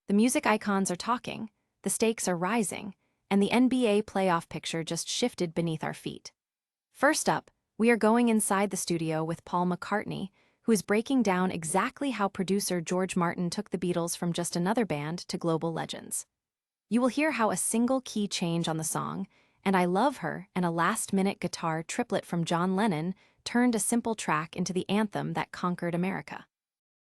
The music icons are talking, the stakes are rising, and the NBA playoff picture just shifted beneath our feet. First up, we are going inside the studio with Paul McCartney, who is breaking down exactly how producer George Martin took the Beatles from just another band to global legends. You will hear how a single key change on the song, "And I Love Her" and a last-minute guitar triplet from John Lennon turned a simple track into the anthem that conquered America.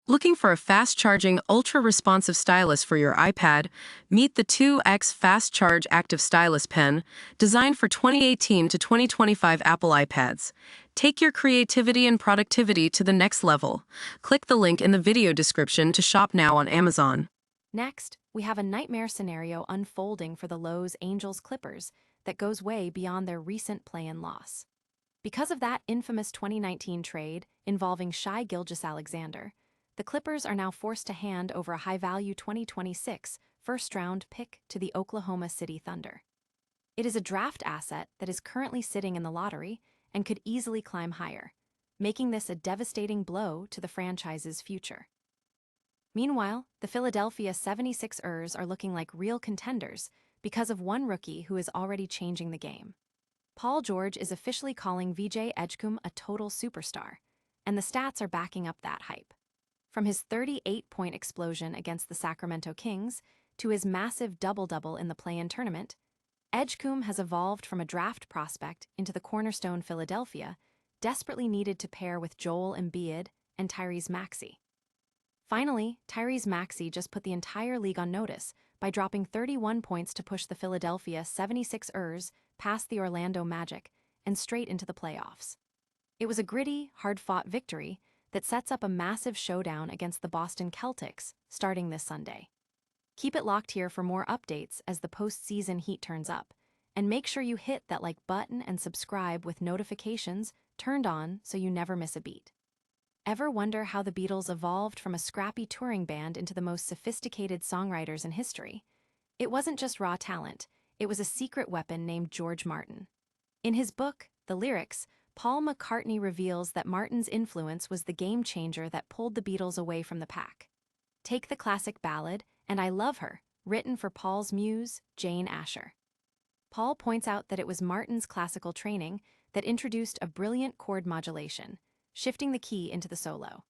Looking for a fast-charging, ultra-responsive stylus for your iPad? Meet the 2X Fast Charge Active Stylus Pen, designed for 2018 to 2025 Apple iPads. Take your creativity and productivity to the next level. Click the link in the video description to shop now on Amazon. Next, we have a nightmare scenario unfolding for the Los Angeles Clippers that goes way beyond their recent play-in loss. Because of that infamous 2019 trade involving Shai Gilgeous-Alexander, the Clippers are now forced to hand over a high-value 2026 first-round pick to the Oklahoma City Thunder. It is a draft asset that is currently sitting in the lottery and could easily climb higher, making this a devastating blow to the franchise's future. Meanwhile, the Philadelphia 76ers are looking like real contenders because of one rookie who is already changing the game. Paul George is officially calling VJ Edgecombe a total superstar, and the stats are backing up that hype. From his 38-point explosion against the Sacramento Kings to his massive double-double in the play-in tournament, Edgecombe has evolved from a draft prospect into the cornerstone Philadelphia desperately needed to pair with Joel Embiid and Tyrese Maxey. Finally, Tyrese Maxey just put the entire league on notice by dropping 31 points to push the Philadelphia 76ers past the Orlando Magic and straight into the playoffs. It was a gritty, hard-fought victory that sets up a massive showdown against the Boston Celtics starting this Sunday. Keep it locked here for more updates as the postseason heat turns up, and make sure you hit that like button and subscribe with notifications turned on so you never miss a beat. Ever wonder how the Beatles evolved from a scrappy touring band into the most sophisticated songwriters in history? It wasn't just raw talent, it was a secret weapon named George Martin. In his book, The Lyrics, Paul McCartney reveals that Martin's influence was the game changer that pulled the Beatles away from the pack. Take the classic ballad, "And I Love Her," written for Paul's muse, Jane Asher. Paul points out that it was Martin's classical training that introduced a brilliant chord modulation, shifting the key into the solo.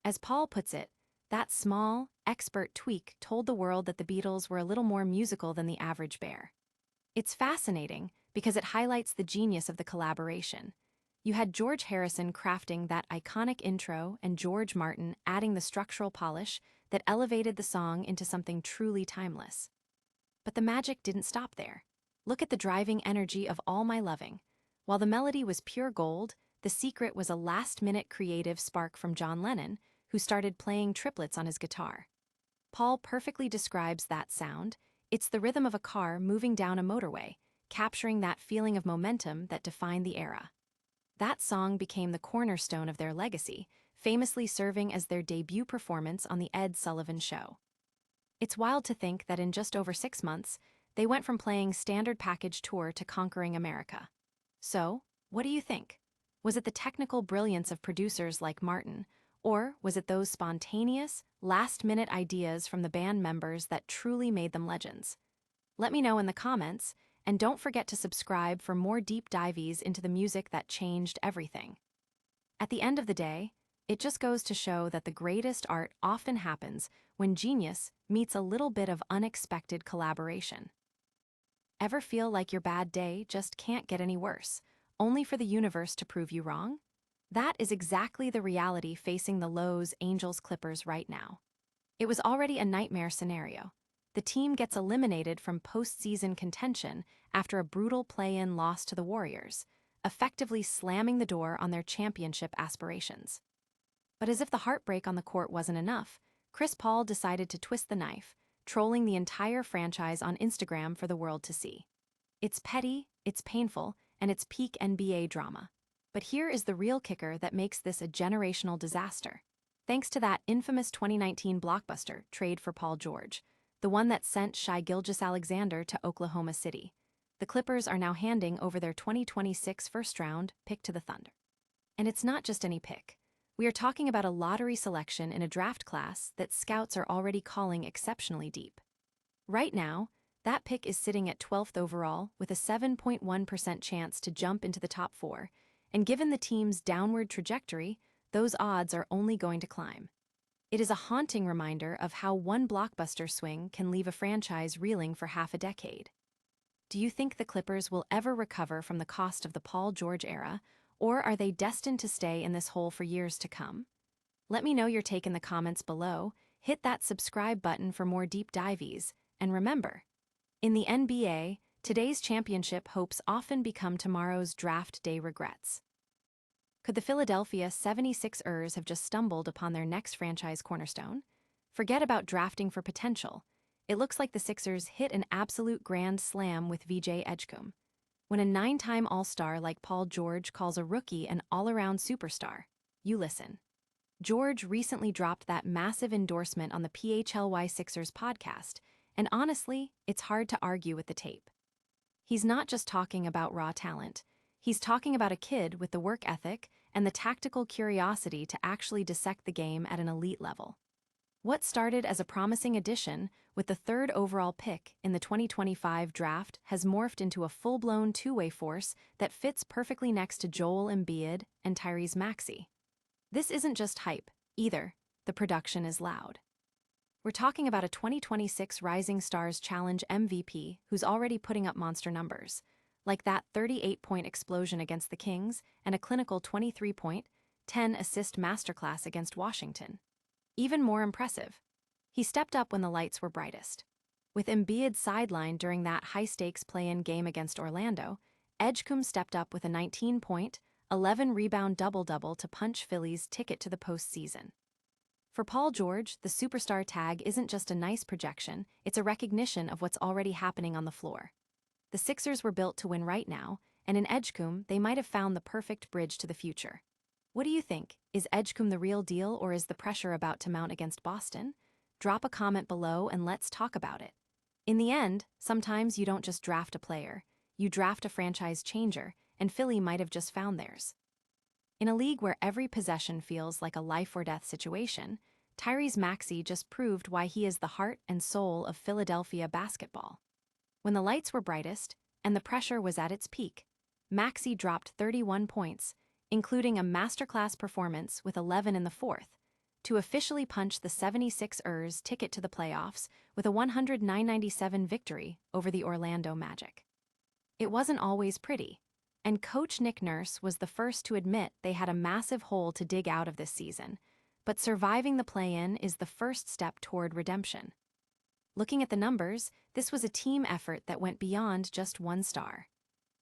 As Paul puts it, that small, expert tweak told the world that the Beatles were a little more musical than the average bear. It's fascinating because it highlights the genius of the collaboration. You had George Harrison crafting that iconic intro and George Martin adding the structural polish that elevated the song into something truly timeless. But the magic didn't stop there. Look at the driving energy of All My Loving. While the melody was pure gold, the secret was a last-minute creative spark from John Lennon, who started playing triplets on his guitar. Paul perfectly describes that sound. It's the rhythm of a car moving down a motorway, capturing that feeling of momentum that defined the era. That song became the cornerstone of their legacy, famously serving as their debut performance on The Ed Sullivan Show. It's wild to think that in just over 6 months, they went from playing standard package tour to conquering America. So, what do you think? Was it the technical brilliance of producers like Martin, or was it those spontaneous, last-minute ideas from the band members that truly made them legends? Let me know in the comments, and don't forget to subscribe for more deep dives into the music that changed everything. At the end of the day, it just goes to show that the greatest art often happens when genius meets a little bit of unexpected collaboration. Ever feel like your bad day just can't get any worse, only for the universe to prove you wrong? That is exactly the reality facing the Los Angeles Clippers right now. It was already a nightmare scenario. The team gets eliminated from postseason contention after a brutal play-in loss to the Warriors, effectively slamming the door on their championship aspirations. But as if the heartbreak on the court wasn't enough, Chris Paul decided to twist the knife, trolling the entire franchise on Instagram for the world to see. It's petty, it's painful, and it's peak NBA drama. But here is the real kicker that makes this a generational disaster. Thanks to that infamous 2019 blockbuster trade for Paul George, the one that sent Shai Gilgeous-Alexander to Oklahoma City, the Clippers are now handing over their 2026 first-round pick to the Thunder. And it's not just any pick. We are talking about a lottery selection in a draft class that scouts are already calling exceptionally deep. Right now, that pick is sitting at 12th overall with a 7.1% chance to jump into the top 4, and given the team's downward trajectory, those odds are only going to climb. It is a haunting reminder of how one blockbuster swing can leave a franchise reeling for half a decade. Do you think the Clippers will ever recover from the cost of the Paul George era, or are they destined to stay in this hole for years to come? Let me know your take in the comments below, hit that subscribe button for more deep dives, and remember, in the NBA, today's championship hopes often become tomorrow's draft day regrets. Could the Philadelphia 76ers have just stumbled upon their next franchise cornerstone? Forget about drafting for potential. It looks like the Sixers hit an absolute grand slam with VJ Edgecombe. When a 9-time All-Star like Paul George calls a rookie an all-around superstar, you listen. George recently dropped that massive endorsement on the PHLY Sixers podcast, and honestly, it's hard to argue with the tape. He's not just talking about raw talent. He's talking about a kid with the work ethic and the tactical curiosity to actually dissect the game at an elite level. What started as a promising addition with the 3rd overall pick in the 2025 draft has morphed into a full-blown two-way force that fits perfectly next to Joel Embiid and Tyrese Maxey. This isn't just hype, either. The production is loud. We're talking about a 2026 Rising Stars Challenge MVP who's already putting up monster numbers, like that 38-point explosion against the Kings and a clinical 23-point, 10-assist masterclass against Washington. Even more impressive, he stepped up when the lights were brightest. With Embiid sidelined during that high-stakes play-in game against Orlando, Edgecombe stepped up with a 19-point, 11-rebound double-double to punch Philly's ticket to the postseason. For Paul George, the superstar tag isn't just a nice projection, it's a recognition of what's already happening on the floor. The Sixers were built to win right now, and in Edgecombe, they might have found the perfect bridge to the future. What do you think? Is Edgecombe the real deal, or is the pressure about to mount against Boston? Drop a comment below and let's talk about it. In the end, sometimes you don't just draft a player, you draft a franchise changer, and Philly might have just found theirs. In a league where every possession feels like a life-or-death situation, Tyrese Maxey just proved why he is the heart and soul of Philadelphia basketball. When the lights were brightest and the pressure was at its peak, Maxey dropped 31 points, including a masterclass performance with 11 in the 4th, to officially punch the 76ers' ticket to the playoffs with a 109-97 victory over the Orlando Magic. It wasn't always pretty, and coach Nick Nurse was the first to admit they had a massive hole to dig out of this season, but surviving the play-in is the first step toward redemption. Looking at the numbers, this was a team effort that went beyond just one star.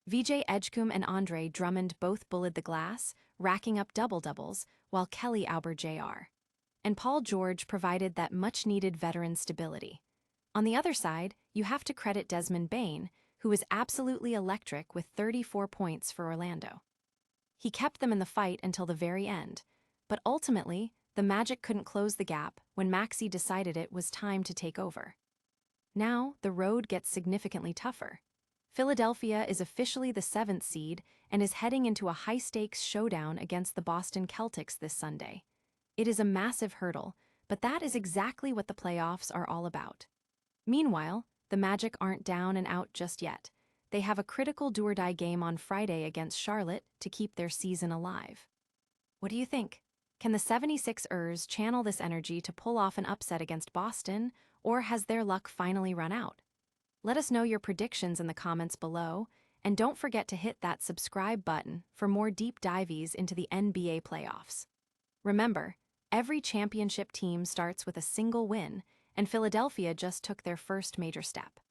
VJ Edgecombe and Andre Drummond both bullied the glass, racking up double-doubles, while Kelly Oubre Jr. and Paul George provided that much-needed veteran stability. On the other side, you have to credit Desmond Bane, who was absolutely electric with 34 points for Orlando. He kept them in the fight until the very end, but ultimately, the Magic couldn't close the gap when Maxey decided it was time to take over. Now, the road gets significantly tougher. Philadelphia is officially the 7th seed and is heading into a high-stakes showdown against the Boston Celtics this Sunday. It is a massive hurdle, but that is exactly what the playoffs are all about. Meanwhile, the Magic aren't down and out just yet. They have a critical do-or-die game on Friday against Charlotte to keep their season alive. What do you think? Can the 76ers channel this energy to pull off an upset against Boston, or has their luck finally run out? Let us know your predictions in the comments below, and don't forget to hit that subscribe button for more deep dives into the NBA playoffs. Remember, every championship team starts with a single win, and Philadelphia just took their first major step.